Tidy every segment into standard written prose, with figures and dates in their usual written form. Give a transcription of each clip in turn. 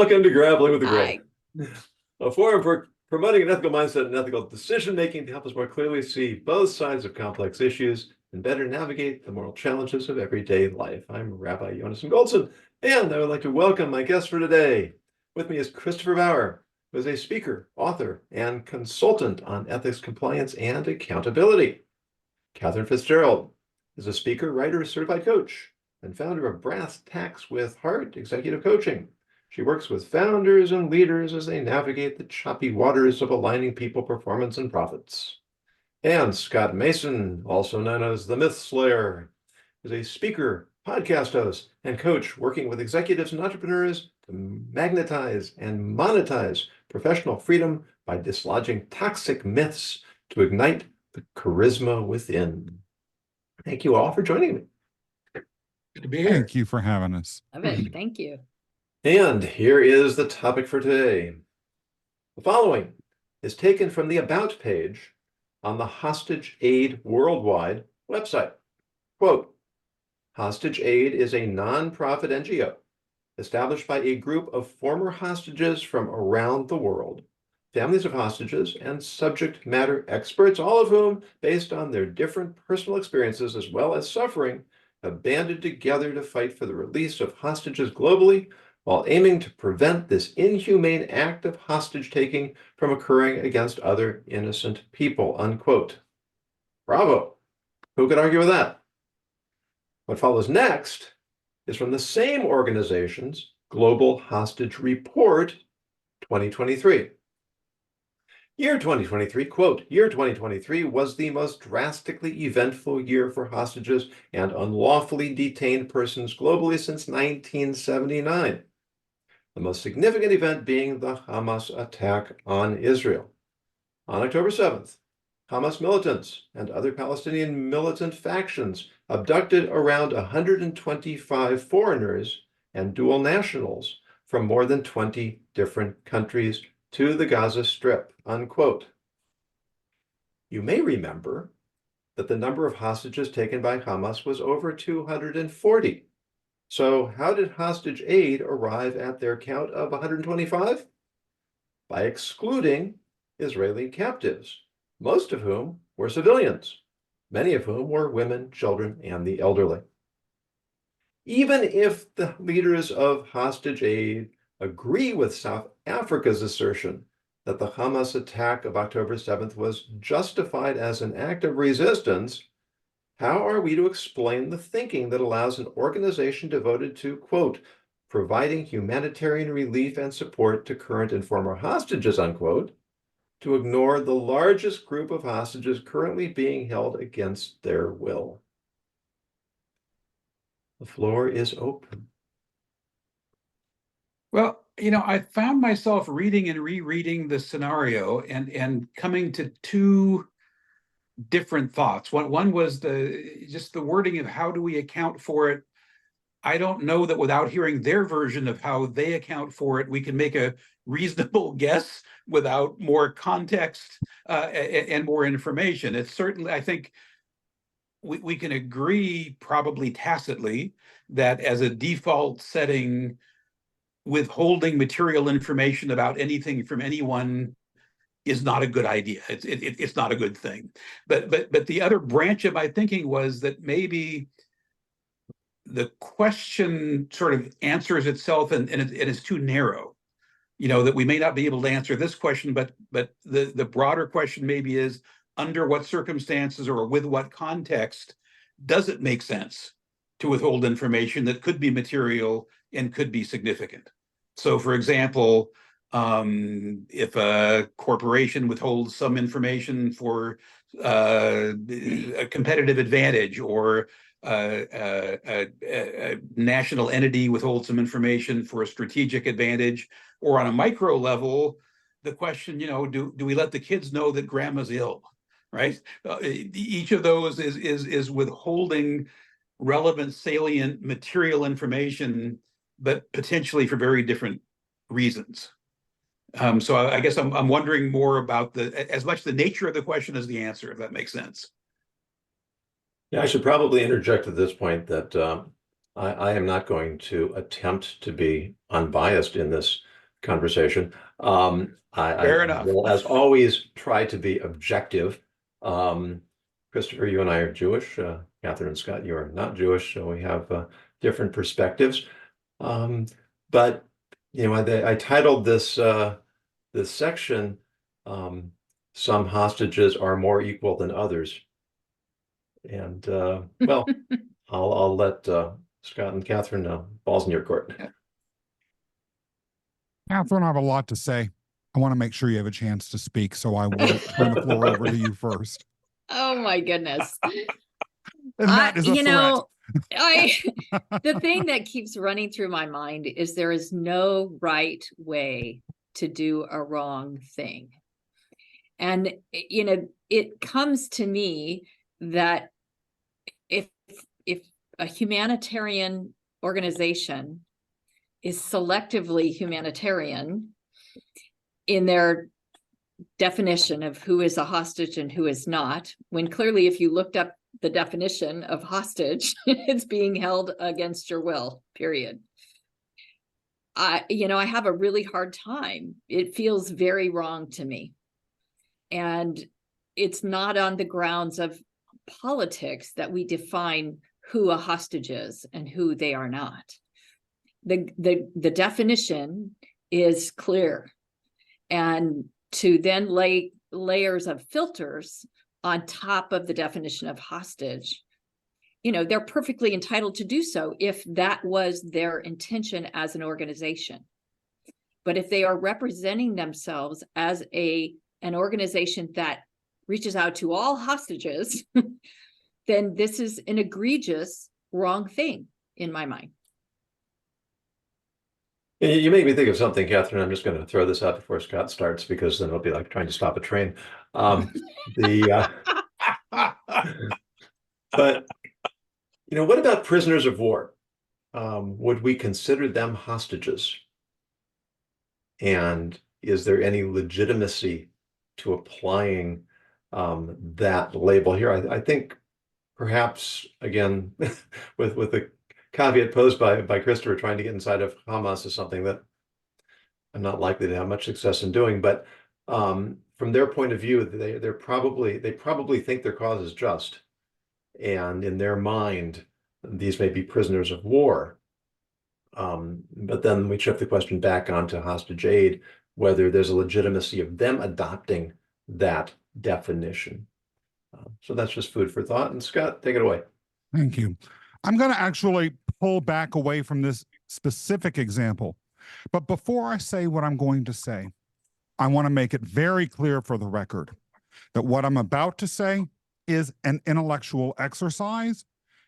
Welcome to Grappling with the Hi. Great, a forum for promoting an ethical mindset and ethical decision-making to help us more clearly see both sides of complex issues and better navigate the moral challenges of everyday life. I'm Rabbi Yonason Goldson, and I would like to welcome my guest for today. With me is Christopher Bauer, who is a speaker, author, and consultant on ethics, compliance, and accountability. Catherine Fitzgerald is a speaker, writer, certified coach, and founder of Brass Tacks with Heart Executive Coaching. She works with founders and leaders as they navigate the choppy waters of aligning people, performance, and profits. And Scott Mason, also known as the Myth Slayer, is a speaker, podcast host, and coach working with executives and entrepreneurs to magnetize and monetize professional freedom by dislodging toxic myths to ignite the charisma within. Thank you all for joining me. Good to be here. Thank you for having us. Love it. Thank you. And here is the topic for today. The following is taken from the About page on the Hostage Aid Worldwide website. Quote, Hostage Aid is a nonprofit NGO established by a group of former hostages from around the world, families of hostages, and subject matter experts, all of whom, based on their different personal experiences as well as suffering, have banded together to fight for the release of hostages globally while aiming to prevent this inhumane act of hostage-taking from occurring against other innocent people, unquote. Bravo. Who could argue with that? What follows next is from the same organization's Global Hostage Report 2023. Year 2023, quote, year 2023 was the most drastically eventful year for hostages and unlawfully detained persons globally since 1979. The most significant event being the Hamas attack on Israel. On October 7th, Hamas militants and other Palestinian militant factions abducted around 125 foreigners and dual nationals from more than 20 different countries to the Gaza Strip, unquote. You may remember that the number of hostages taken by Hamas was over 240. So how did hostage aid arrive at their count of 125? By excluding Israeli captives, most of whom were civilians, many of whom were women, children, and the elderly. Even if the leaders of hostage aid agree with South Africa's assertion that the Hamas attack of October 7th was justified as an act of resistance, how are we to explain the thinking that allows an organization devoted to, quote, providing humanitarian relief and support to current and former hostages, unquote, to ignore the largest group of hostages currently being held against their will? The floor is open. Well, I found myself reading and rereading the scenario and coming to two different thoughts. One was just the wording of how do we account for it. I don't know that without hearing their version of how they account for it, we can make a reasonable guess without more context and more information. It's certainly, I think, we can agree probably tacitly that as a default setting, withholding material information about anything from anyone is not a good idea. It's not a good thing. But the other branch of my thinking was that maybe the question sort of answers itself and it is too narrow. That we may not be able to answer this question, but the broader question maybe is, under what circumstances or with what context does it make sense to withhold information that could be material and could be significant? So, for example, if a corporation withholds some information for a competitive advantage, or a national entity withholds some information for a strategic advantage, or on a micro level, the question, do we let the kids know that grandma's ill, right? Each of those is withholding relevant, salient, material information, but potentially for very different reasons. So I guess I'm wondering more about as much the nature of the question as the answer, if that makes sense. Yeah, I should probably interject at this point that I am not going to attempt to be unbiased in this conversation. Fair I enough. will, as always, try to be objective. Christopher, you and I are Jewish. Catherine and Scott, you are not Jewish, so we have different perspectives. But you know, I titled this section, "Some hostages are more equal than others," and well, I'll let Scott and Catherine balls in your court. Catherine, I have a lot to say. I want to make sure you have a chance to speak, so I will turn the floor over to you first. Oh my goodness. And that is a threat. The thing that keeps running through my mind is there is no right way to do a wrong thing. And, you know, it comes to me that if a humanitarian organization is selectively humanitarian in their definition of who is a hostage and who is not, when clearly if you looked up the definition of hostage, it's being held against your will, period. I have a really hard time. It feels very wrong to me. And it's not on the grounds of politics that we define who a hostage is and who they are not. The definition is clear. And to then lay layers of filters on top of the definition of hostage, they're perfectly entitled to do so if that was their intention as an organization. But if they are representing themselves as an organization that reaches out to all hostages, then this is an egregious wrong thing in my mind. You make me think of something, Catherine. I'm just going to throw this out before Scott starts, because then it'll be like trying to stop a train. But what about prisoners of war? Would we consider them hostages? And is there any legitimacy to applying that label here? I think perhaps, again, with the caveat posed by Christopher, trying to get inside of Hamas is something that I'm not likely to have much success in doing. But from their point of view, they probably think their cause is just, and in their mind, these may be prisoners of war. But then we shift the question back onto hostage aid, whether there's a legitimacy of them adopting that definition. So that's just food for thought. And Scott, take it away. Thank you. I'm going to actually pull back away from this specific example. But before I say what I'm going to say, I want to make it very clear for the record that what I'm about to say is an intellectual exercise,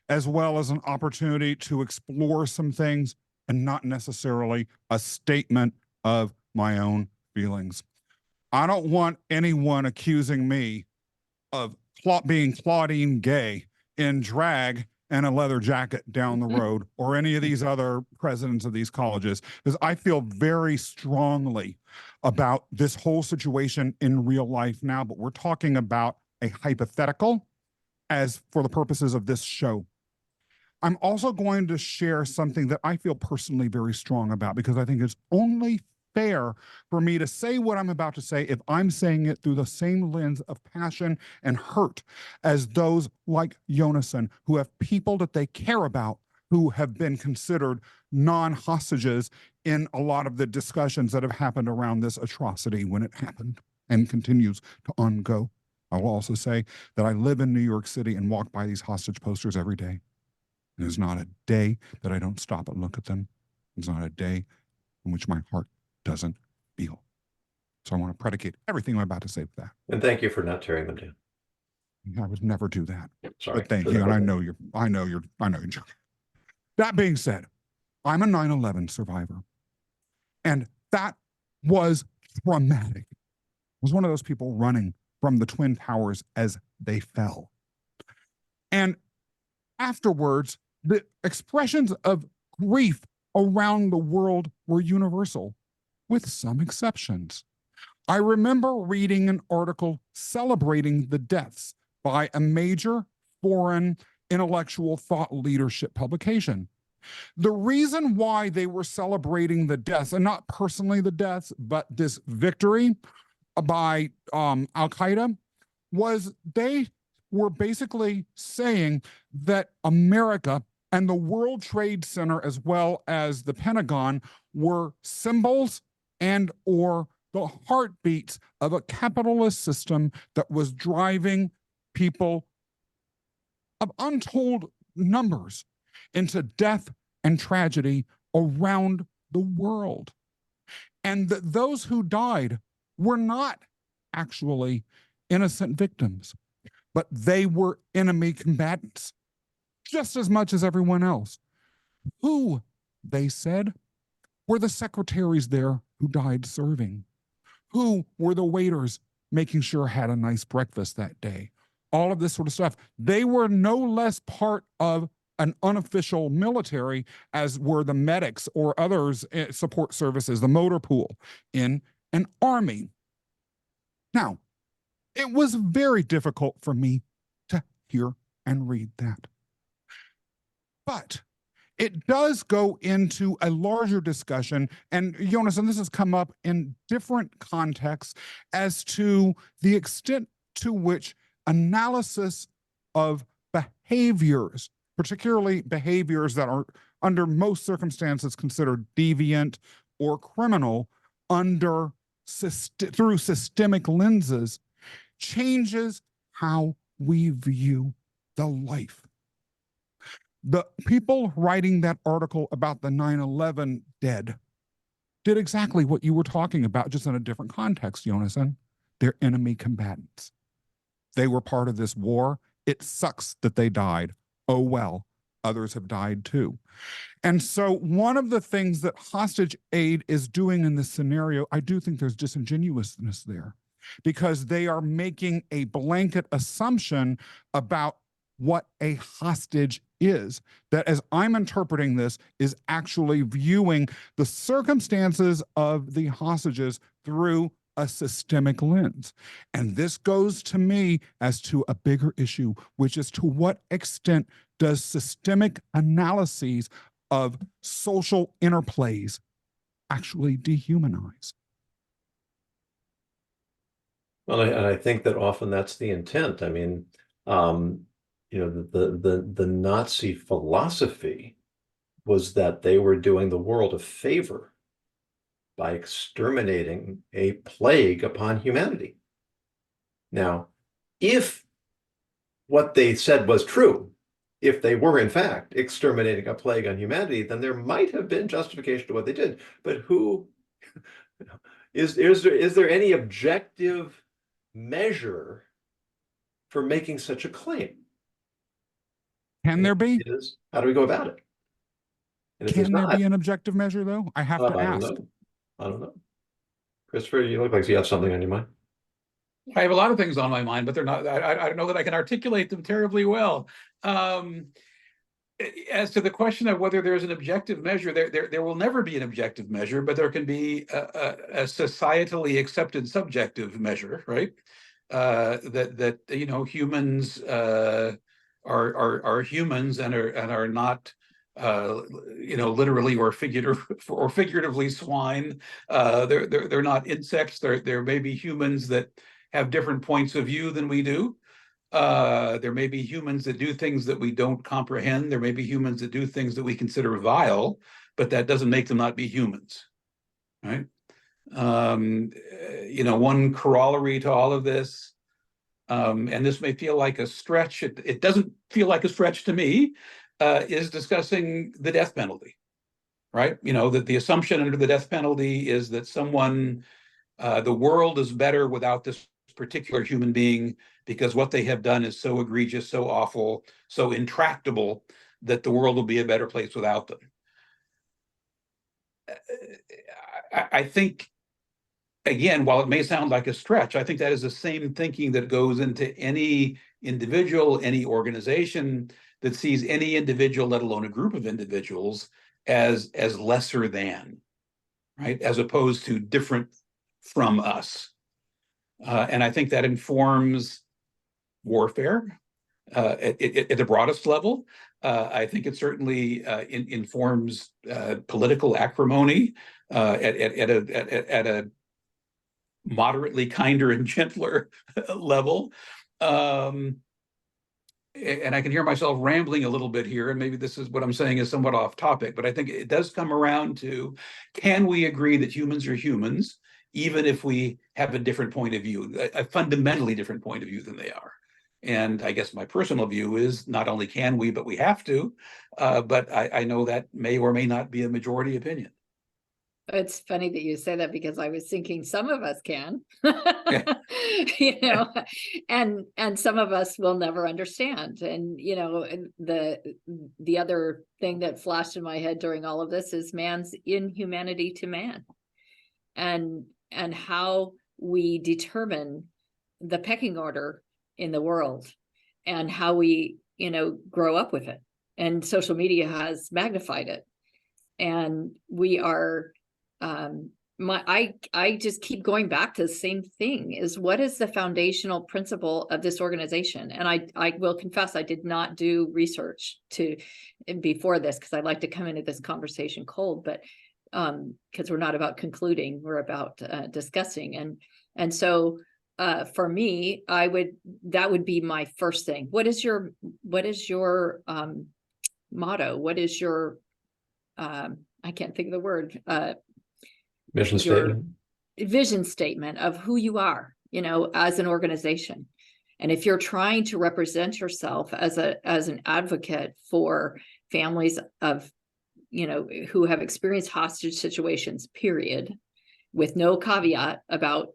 as well as an opportunity to explore some things, and not necessarily a statement of my own feelings. I don't want anyone accusing me of being Claudine Gay in drag and a leather jacket down the road, or any of these other presidents of these colleges, because I feel very strongly about this whole situation in real life now, but we're talking about a hypothetical as for the purposes of this show. I'm also going to share something that I feel personally very strong about, because I think it's only fair for me to say what I'm about to say if I'm saying it through the same lens of passion and hurt as those like Yonason, who have people that they care about who have been considered non-hostages in a lot of the discussions that have happened around this atrocity when it happened and continues to ongo. I will also say that I live in New York City and walk by these hostage posters every day. There's not a day that I don't stop and look at them. There's not a day in which my heart doesn't feel. So I want to predicate everything I'm about to say with that. And thank you for not tearing them down. I would never do that. Sorry. But thank you. And I know you're joking. That being said, I'm a 9/11 survivor. And that was traumatic. I was one of those people running from the Twin Towers as they fell. And afterwards, the expressions of grief around the world were universal, with some exceptions. I remember reading an article celebrating the deaths by a major foreign intellectual thought leadership publication. The reason why they were celebrating the deaths, and not personally the deaths, but this victory by Al-Qaeda, was they were basically saying that America and the World Trade Center, as well as the Pentagon, were symbols and or the heartbeats of a capitalist system that was driving people of untold numbers into death and tragedy around the world. And that those who died were not actually innocent victims, but they were enemy combatants just as much as everyone else. Who, they said, were the secretaries there who died serving? Who were the waiters making sure had a nice breakfast that day? All of this sort of stuff. They were no less part of an unofficial military as were the medics or others support services, the motor pool in an army. Now, it was very difficult for me to hear and read that. But it does go into a larger discussion, and Jonas, and this has come up in different contexts as to the extent to which analysis of behaviors, particularly behaviors that are under most circumstances considered deviant or criminal through systemic lenses, changes how we view the life. The people writing that article about the 9/11 dead did exactly what you were talking about, just in a different context, Jonason. They're enemy combatants. They were part of this war. It sucks that they died. Oh well, others have died too. And so one of the things that hostage aid is doing in this scenario, I do think there's disingenuousness there, because they are making a blanket assumption about what a hostage is, that as I'm interpreting this, is actually viewing the circumstances of the hostages through a systemic lens. And this goes to me as to a bigger issue, which is to what extent does systemic analyses of social interplays actually dehumanize? Well, and I think that often that's the intent. I mean, you know, the Nazi philosophy was that they were doing the world a favor by exterminating a plague upon humanity. Now, if what they said was true, if they were in fact exterminating a plague on humanity, then there might have been justification to what they did. But who is there any objective measure for making such a claim? Can there be? How do we go about it? And Can there be an objective measure, though? I have to ask. I don't know. Christopher, you look like you have something on your mind. I have a lot of things on my mind, but they're not. I don't know that I can articulate them terribly well. As to the question of whether there's an objective measure, there will never be an objective measure, but there can be a societally accepted subjective measure, right? That you know, humans are humans and are not you know, literally or figuratively swine. They're not insects. There may be humans that have different points of view than we do. There may be humans that do things that we don't comprehend. There may be humans that do things that we consider vile, but that doesn't make them not be humans, right? You know, one corollary to all of this, and this may feel like a stretch, it doesn't feel like a stretch to me, is discussing the death penalty, right? You know, that the assumption under the death penalty is that someone, the world is better without this particular human being because what they have done is so egregious, so awful, so intractable that the world will be a better place without them. I think, again, while it may sound like a stretch, I think that is the same thinking that goes into any individual, any organization that sees any individual, let alone a group of individuals, as lesser than, right? As opposed to different from us. And I think that informs warfare. at the broadest level. I think it certainly informs political acrimony at a moderately kinder and gentler level. And I can hear myself rambling a little bit here, and maybe this is what I'm saying is somewhat off topic, but I think it does come around to, can we agree that humans are humans, even if we have a different point of view, a fundamentally different point of view than they are? And I guess my personal view is not only can we, but we have to. But I know that may or may not be a majority opinion. It's funny that you say that, because I was thinking some of us can, Yeah. and some of us will never understand. And and the other thing that flashed in my head during all of this is man's inhumanity to man, and how we determine the pecking order in the world, and how we grow up with it. And social media has magnified it, and we are I just keep going back to the same thing, is what is the foundational principle of this organization? And I will confess, I did not do research before this, because I like to come into this conversation cold, but because we're not about concluding, we're about discussing. And so for me, that would be my first thing. What is your motto? What is your I can't think of the word, Mission your statement. vision statement of who you are, as an organization. And if you're trying to represent yourself as an advocate for families of, who have experienced hostage situations, period, with no caveat about,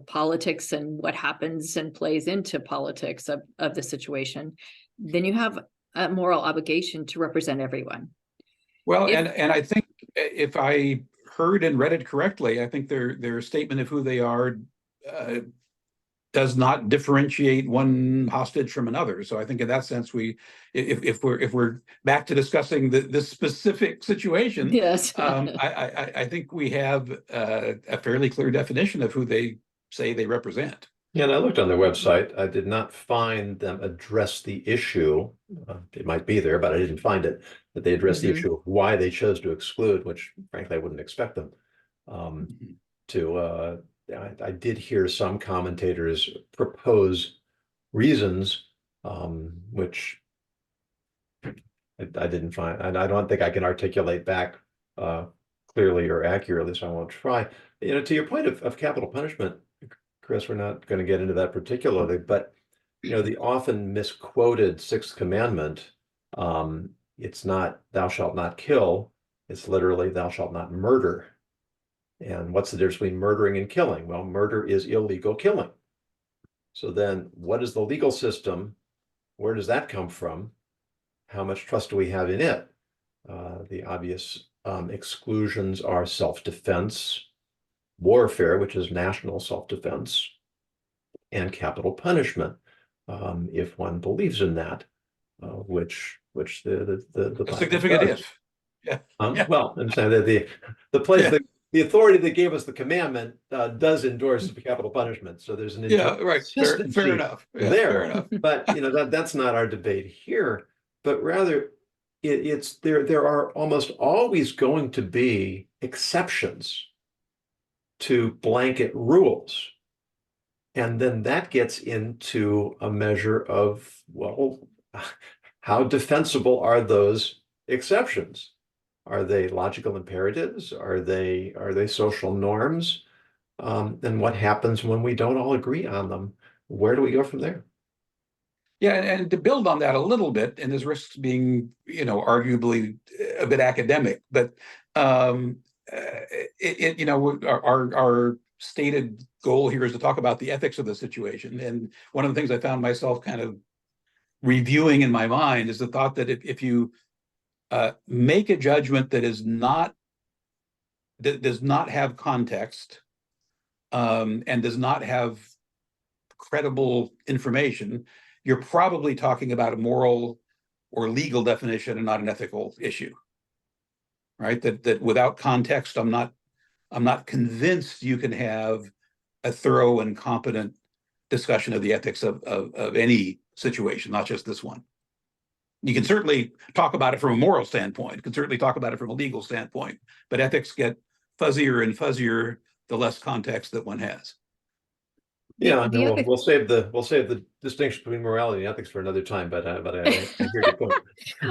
politics and what happens and plays into politics of the situation, then you have a moral obligation to represent everyone. Well, and I think if I heard and read it correctly, I think their statement of who they are does not differentiate one hostage from another. So I think in that sense, if we're back to discussing this specific situation, Yes. I think we have a fairly clear definition of who they say they represent. Yeah, and I looked on their website. I did not find them address the issue. It might be there, but I didn't find it, that they addressed the issue of why they chose to exclude, which frankly I wouldn't expect them to. I did hear some commentators propose reasons, which I didn't find, and I don't think I can articulate back clearly or accurately, so I won't try. To your point of capital punishment, Chris, we're not going to get into that particularly, but the often misquoted sixth commandment, it's not "thou shalt not kill," it's literally "thou shalt not murder." And what's the difference between murdering and killing? Well, murder is illegal killing. So then what is the legal system? Where does that come from? How much trust do we have in it? The obvious exclusions are self-defense, warfare, which is national self-defense, and capital punishment, if one believes in that, which the significant does. if. Yeah. Well, I'm saying that the place that the authority that gave us the commandment does endorse the capital punishment. So there's an right. Fair enough. there. Fair enough. But that's not our debate here. But rather, it's there are almost always going to be exceptions to blanket rules. And then that gets into a measure of, well, how defensible are those exceptions? Are they logical imperatives? Are they social norms? And what happens when we don't all agree on them? Where do we go from there? Yeah, and to build on that a little bit, and this risks being, arguably a bit academic, but our stated goal here is to talk about the ethics of the situation. And one of the things I found myself kind of reviewing in my mind is the thought that if you make a judgment that does not have context and does not have credible information, you're probably talking about a moral or legal definition and not an ethical issue, right? That without context, I'm not convinced you can have a thorough and competent discussion of the ethics of any situation, not just this one. You can certainly talk about it from a moral standpoint. You can certainly talk about it from a legal standpoint, but ethics get fuzzier and fuzzier the less context that one has. Yeah, The no, other- we'll save the distinction between morality and ethics for another time. But I hear your point.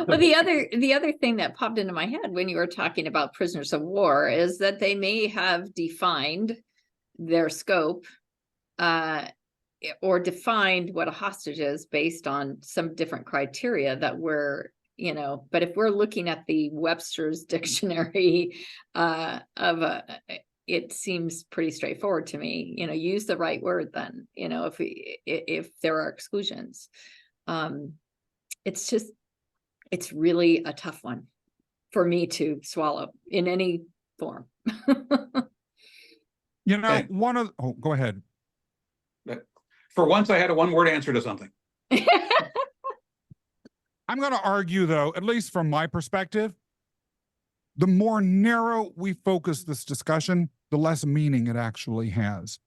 Well, the other thing that popped into my head when you were talking about prisoners of war is that they may have defined their scope, or defined what a hostage is based on some different criteria that we're, but if we're looking at the Webster's dictionary it seems pretty straightforward to me. Use the right word then, if there are exclusions. It's really a tough one for me to swallow in any form. Okay. Go ahead. For once, I had a one-word answer to something. I'm going to argue, though, at least from my perspective, the more narrow we focus this discussion, the less meaning it actually has,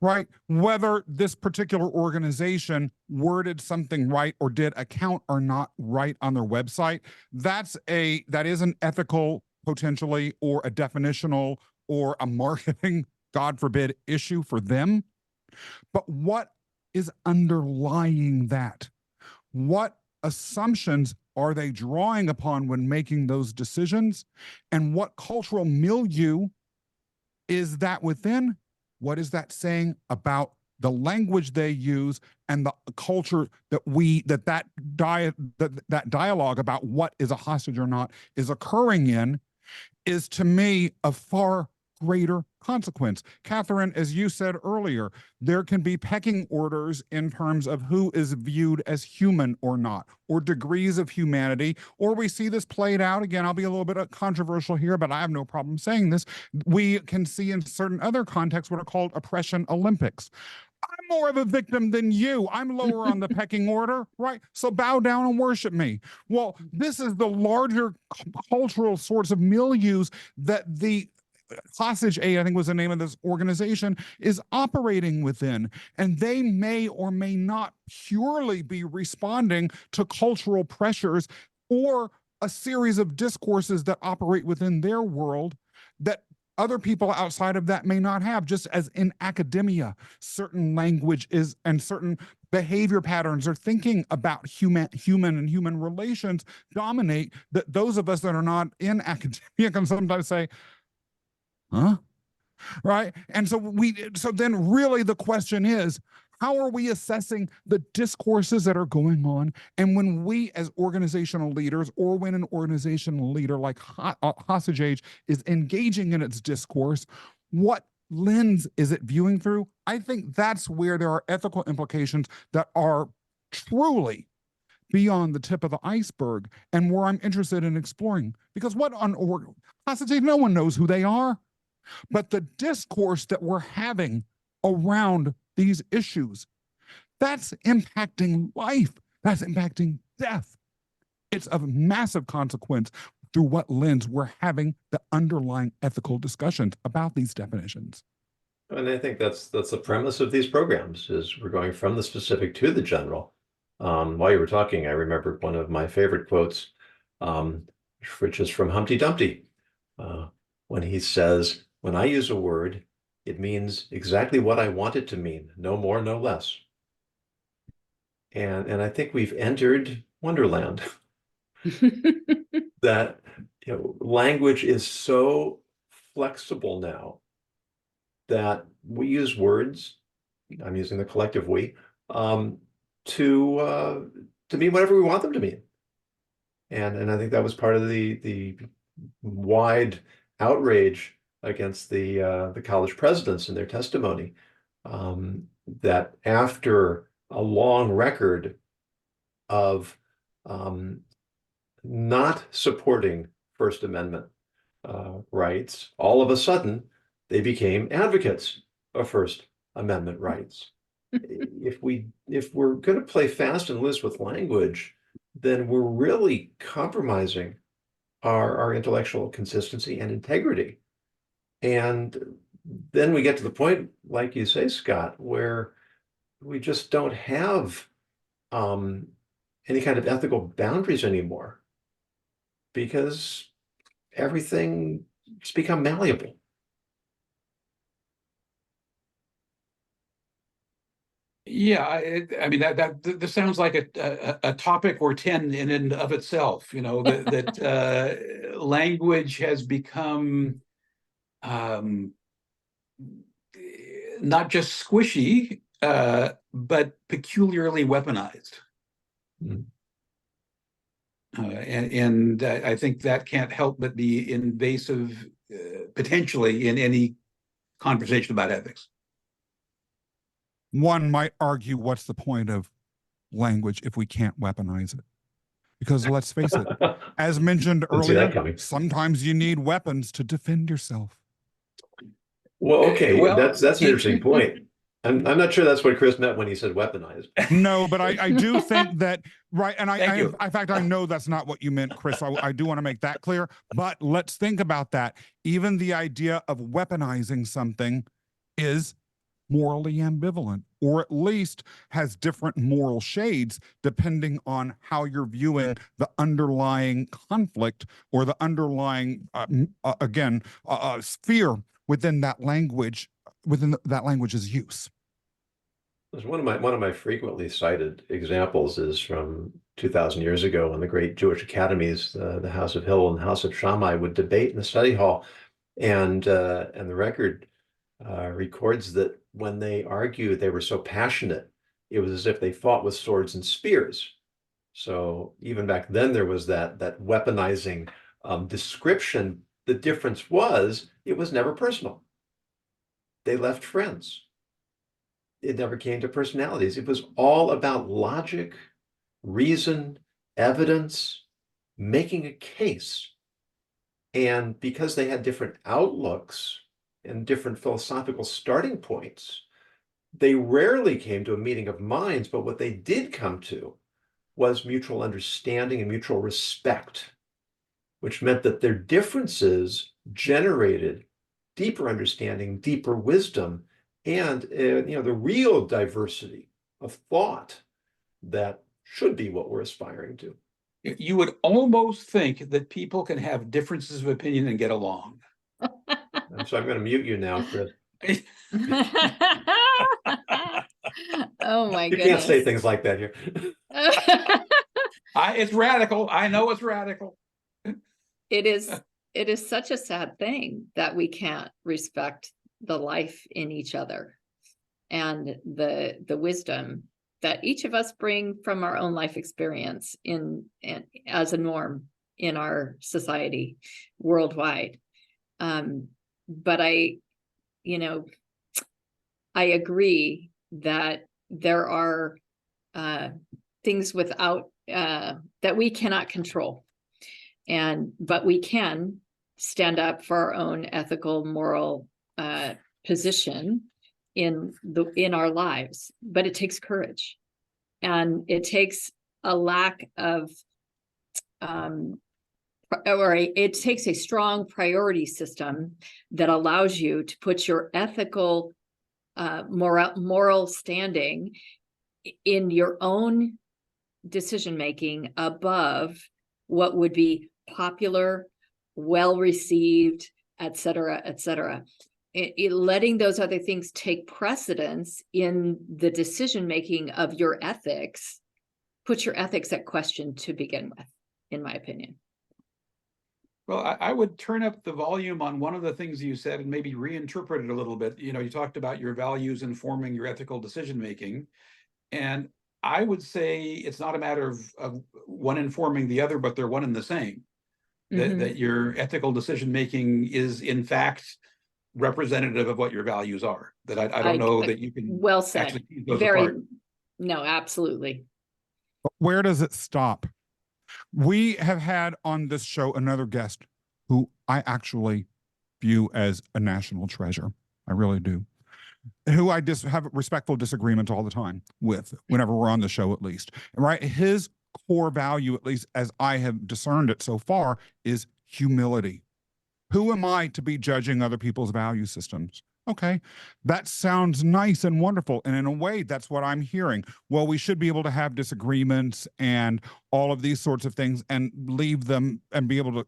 right? Whether this particular organization worded something right or did a count or not right on their website, that is an ethical, potentially, or a definitional or a marketing, God forbid, issue for them. But what is underlying that? What assumptions are they drawing upon when making those decisions? And what cultural milieu is that within? What is that saying about the language they use and the culture that dialogue about what is a hostage or not is occurring in, is to me a far greater consequence. Catherine, as you said earlier, there can be pecking orders in terms of who is viewed as human or not, or degrees of humanity, or we see this played out. Again, I'll be a little bit controversial here, but I have no problem saying this. We can see in certain other contexts what are called oppression Olympics. I'm more of a victim than you. I'm lower on the pecking order, right? So bow down and worship me. Well, this is the larger cultural sorts of milieus that the Hostage Aid, I think was the name of this organization, is operating within. And they may or may not purely be responding to cultural pressures or a series of discourses that operate within their world that other people outside of that may not have. Just as in academia, certain language is and certain behavior patterns or thinking about human and human relations dominate, that those of us that are not in academia can sometimes say, huh? Right? And so then really the question is, how are we assessing the discourses that are going on? And when we as organizational leaders, or when an organizational leader like Hostage Aid is engaging in its discourse, what lens is it viewing through? I think that's where there are ethical implications that are truly beyond the tip of the iceberg, and where I'm interested in exploring. Because Hostage Aid, no one knows who they are. But the discourse that we're having around these issues, that's impacting life. That's impacting death. It's of massive consequence through what lens we're having the underlying ethical discussions about these definitions. And I think that's the premise of these programs, is we're going from the specific to the general. While you were talking, I remembered one of my favorite quotes, which is from Humpty Dumpty, when he says, "When I use a word, it means exactly what I want it to mean, no more, no less." And I think we've entered Wonderland. That language is so flexible now that we use words, I'm using the collective we, to mean whatever we want them to mean. And I think that was part of the wide outrage against the college presidents in their testimony, that after a long record of not supporting First Amendment rights, all of a sudden they became advocates of First Amendment rights. If we're going to play fast and loose with language, then we're really compromising our intellectual consistency and integrity. And then we get to the point, like you say, Scott, where we just don't have any kind of ethical boundaries anymore because everything's become malleable. Yeah, I mean this sounds like a topic or 10 in and of itself. You know that language has become not just squishy, but peculiarly weaponized. Mm. And I think that can't help but be invasive, potentially, in any conversation about ethics. One might argue, what's the point of language if we can't weaponize it? Because let's face it, as mentioned Didn't see that earlier, coming. sometimes you need weapons to defend yourself. Well, okay, Well, that's an interesting point. I'm not sure that's what Chris meant when he said weaponized. No, but I do think that, right, and Thank you. in fact, I know that's not what you meant, Chris. I do want to make that clear, but let's think about that. Even the idea of weaponizing something is morally ambivalent, or at least has different moral shades depending on how you're viewing the underlying conflict or the underlying, sphere within that language, within that language's use. One of my frequently cited examples is from 2,000 years ago when the great Jewish academies, the House of Hill and the House of Shammai, would debate in the study hall, and the record records that when they argued, they were so passionate, it was as if they fought with swords and spears. So even back then, there was that weaponizing description. The difference was it was never personal. They left friends. It never came to personalities. It was all about logic, reason, evidence, making a case. And because they had different outlooks and different philosophical starting points, they rarely came to a meeting of minds, but what they did come to was mutual understanding and mutual respect, which meant that their differences generated deeper understanding, deeper wisdom, and the real diversity of thought that should be what we're aspiring to. You would almost think that people can have differences of opinion and get along. And so I'm going to mute you now, Chris. Oh my You goodness. can't say things like that here. It's radical. I know it's radical. It is such a sad thing that we can't respect the life in each other and the wisdom that each of us bring from our own life experience and as a norm in our society worldwide. But I agree that there are things without that we cannot control, but we can stand up for our own ethical, moral position in our lives. But it takes courage, and it takes a lack of it takes a strong priority system that allows you to put your ethical moral standing in your own decision making above what would be popular, well received, et cetera, et cetera. Letting those other things take precedence in the decision making of your ethics puts your ethics at question to begin with, in my opinion. Well, I would turn up the volume on one of the things you said and maybe reinterpret it a little bit. You talked about your values informing your ethical decision making, and I would say it's not a matter of one informing the other, but they're one and the same. That your ethical decision making is in fact representative of what your values are. That I don't know that you can well said. actually tease those apart. No, absolutely. But where does it stop? We have had on this show another guest who I actually view as a national treasure. I really do. Who I have respectful disagreement all the time with, whenever we're on the show, at least. Right? His core value, at least as I have discerned it so far, is humility. Who am I to be judging other people's value systems? Okay, that sounds nice and wonderful. And in a way, that's what I'm hearing. Well, we should be able to have disagreements and all of these sorts of things and leave them and be able to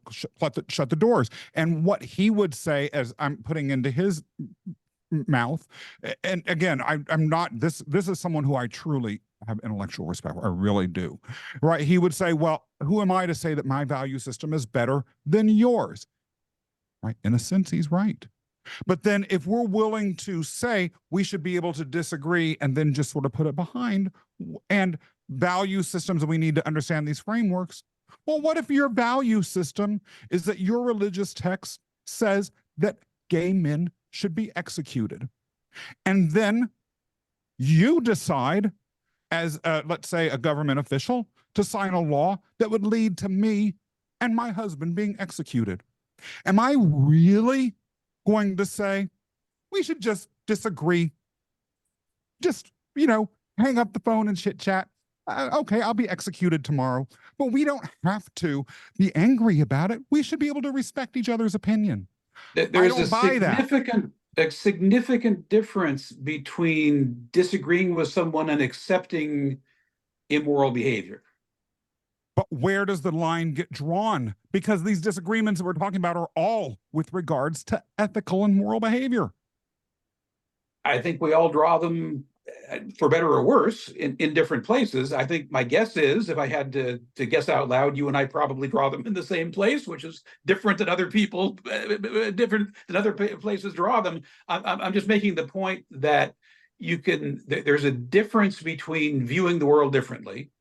shut the doors. And what he would say, as I'm putting into his mouth, and again, I'm not, this is someone who I truly have intellectual respect for. I really do. Right? He would say, well, who am I to say that my value system is better than yours? Right? In a sense, he's right. But then if we're willing to say we should be able to disagree and then just sort of put it behind and value systems, and we need to understand these frameworks. Well, what if your value system is that your religious text says that gay men should be executed? And then you decide as, let's say, a government official to sign a law that would lead to me and my husband being executed. Am I really going to say we should just disagree? Just, hang up the phone and chit chat. Okay, I'll be executed tomorrow. But we don't have to be angry about it. We should be able to respect each other's opinion. There's I don't buy that. a significant difference between disagreeing with someone and accepting immoral behavior. But where does the line get drawn? Because these disagreements that we're talking about are all with regards to ethical and moral behavior. I think we all draw them, for better or worse, in different places. I think my guess is, if I had to guess out loud, you and I probably draw them in the same place, which is different than other people, different than other places draw them. I'm just making the point that there's a difference between viewing the world differently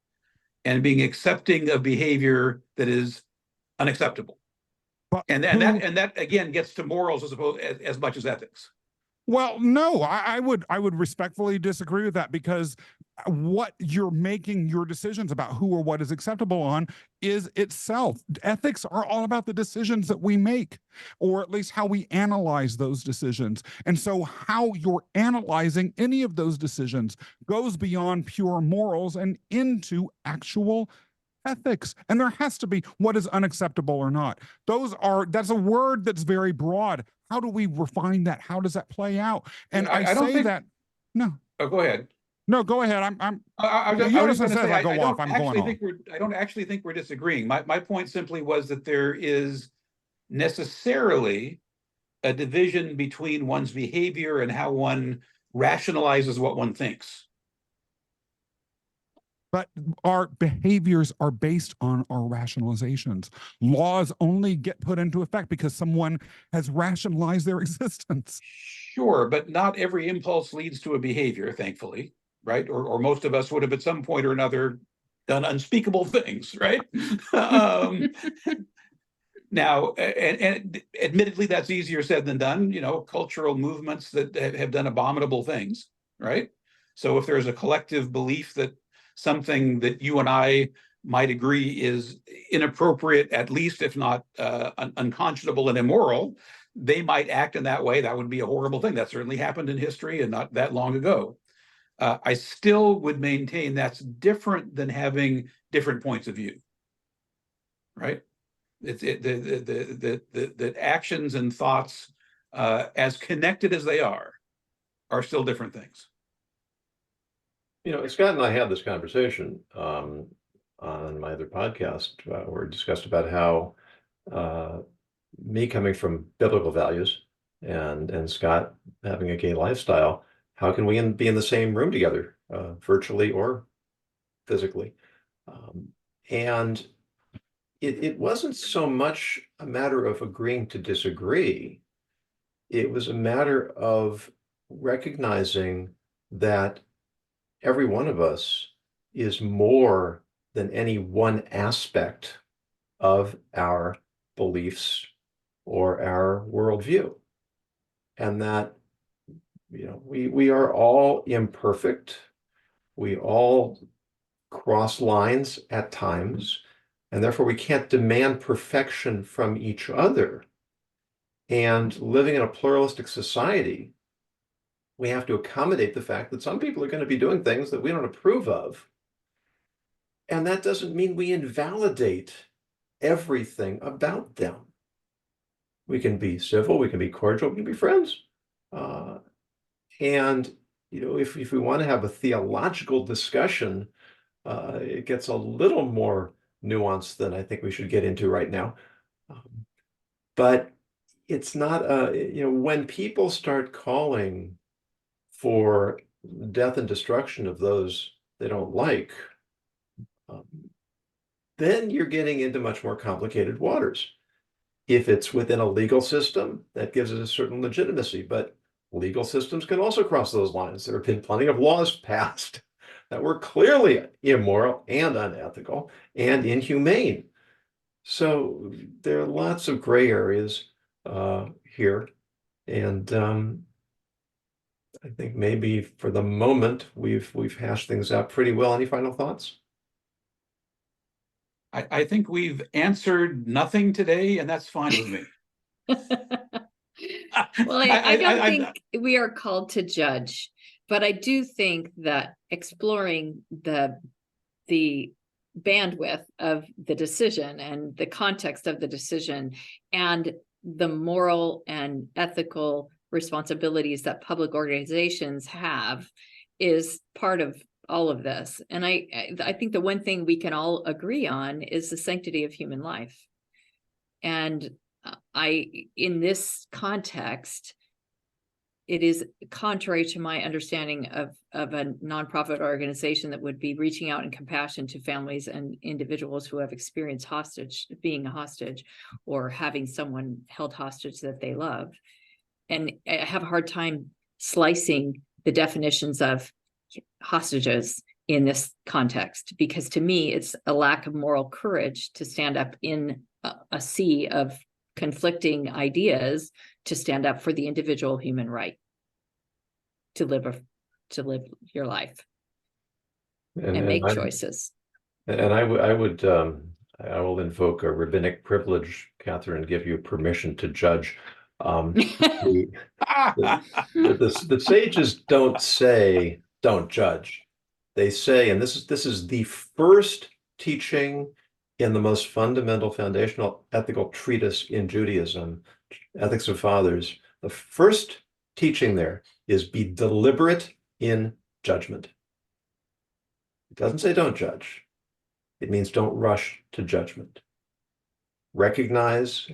and being accepting of behavior that is unacceptable. And that again gets to morals as much as ethics. Well, no, I would respectfully disagree with that, because what you're making your decisions about who or what is acceptable on is itself. Ethics are all about the decisions that we make, or at least how we analyze those decisions. And so how you're analyzing any of those decisions goes beyond pure morals and into actual ethics. And there has to be what is unacceptable or not. That's a word that's very broad. How do we refine that? How does that play out? And I don't say think that. No. Oh, go ahead. No, go ahead. I was going to say, I don't actually think we're disagreeing. My point simply was that there is necessarily a division between one's behavior and how one rationalizes what one thinks. But our behaviors are based on our rationalizations. Laws only get put into effect because someone has rationalized their existence. Sure, but not every impulse leads to a behavior, thankfully, right? Or most of us would have at some point or another done unspeakable things, right? Now, and admittedly, that's easier said than done. Cultural movements that have done abominable things, right? So if there's a collective belief that something that you and I might agree is inappropriate, at least if not unconscionable and immoral, they might act in that way. That would be a horrible thing. That certainly happened in history and not that long ago. I still would maintain that's different than having different points of view, right? The actions and thoughts, as connected as they are still different things. Scott and I had this conversation on my other podcast where we discussed about how me coming from biblical values and Scott having a gay lifestyle, how can we be in the same room together, virtually or physically? And it wasn't so much a matter of agreeing to disagree. It was a matter of recognizing that every one of us is more than any one aspect of our beliefs or our worldview. And that, we are all imperfect. We all cross lines at times, and therefore we can't demand perfection from each other. And living in a pluralistic society, we have to accommodate the fact that some people are going to be doing things that we don't approve of. And that doesn't mean we invalidate everything about them. We can be civil, we can be cordial, we can be friends. And, if we want to have a theological discussion, it gets a little more nuanced than I think we should get into right now. But it's not, when people start calling for death and destruction of those they don't like, then you're getting into much more complicated waters. If it's within a legal system, that gives it a certain legitimacy, but legal systems can also cross those lines. There have been plenty of laws passed that were clearly immoral and unethical and inhumane. So there are lots of gray areas here. And I think maybe for the moment we've hashed things out pretty well. Any final thoughts? I think we've answered nothing today, and that's fine with me. Well, I don't think we are called to judge, but I do think that exploring the bandwidth of the decision and the context of the decision and the moral and ethical responsibilities that public organizations have is part of all of this. And I think the one thing we can all agree on is the sanctity of human life. And in this context, it is contrary to my understanding of a nonprofit organization that would be reaching out in compassion to families and individuals who have experienced being a hostage or having someone held hostage that they love. And I have a hard time slicing the definitions of hostages in this context, because to me, it's a lack of moral courage to stand up in a sea of conflicting ideas, to stand up for the individual human right to live your life and make choices. And I will invoke a rabbinic privilege, Catherine, and give you permission to judge. The sages don't say don't judge. They say, and this is the first teaching in the most fundamental foundational ethical treatise in Judaism, Ethics of Fathers. The first teaching there is be deliberate in judgment. It doesn't say don't judge. It means don't rush to judgment. Recognize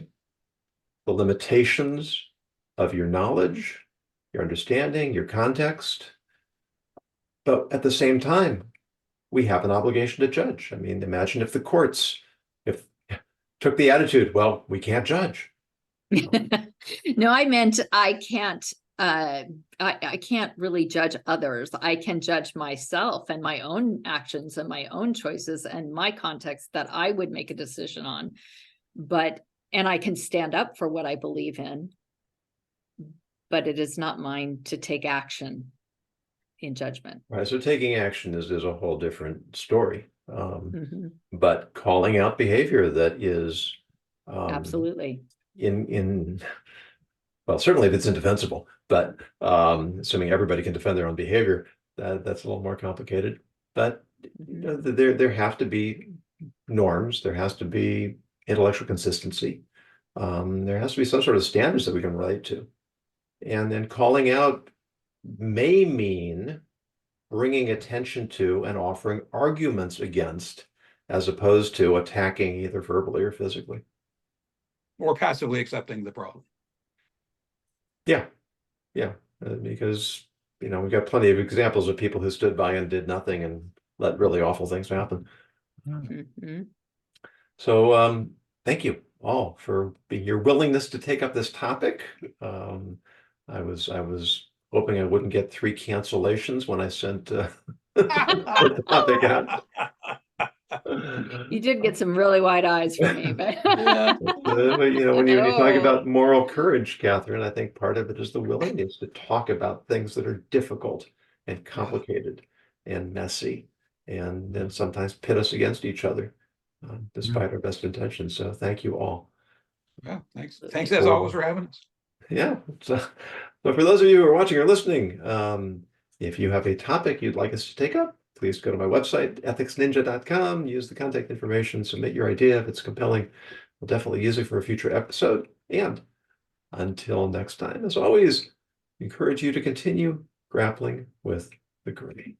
the limitations of your knowledge, your understanding, your context. But at the same time, we have an obligation to judge. I mean, imagine if the courts took the attitude, well, we can't judge. No, I meant I can't really judge others. I can judge myself and my own actions and my own choices and my context that I would make a decision on. And I can stand up for what I believe in, but it is not mine to take action in judgment. Right. So taking action is a whole different story. But calling out behavior that is absolutely well, certainly if it's indefensible, but assuming everybody can defend their own behavior, that's a little more complicated. But there have to be norms. There has to be intellectual consistency. There has to be some sort of standards that we can relate to. And then calling out may mean bringing attention to and offering arguments against, as opposed to attacking either verbally or physically. Or passively accepting the problem. Yeah. Because, we've got plenty of examples of people who stood by and did nothing and let really awful things happen. So thank you all for your willingness to take up this topic. I was hoping I wouldn't get 3 cancellations when I sent the topic out. You did get some really wide eyes from me, but when you talk about moral courage, Catherine, I think part of it is the willingness to talk about things that are difficult and complicated and messy, and then sometimes pit us against each other, despite our best intentions. So thank you all. Yeah, thanks. Thanks as always for having us. Yeah. So for those of you who are watching or listening, if you have a topic you'd like us to take up, please go to my website, ethicsninja.com, use the contact information, submit your idea. If it's compelling, we'll definitely use it for a future episode. And until next time, as always, encourage you to continue grappling with the gray.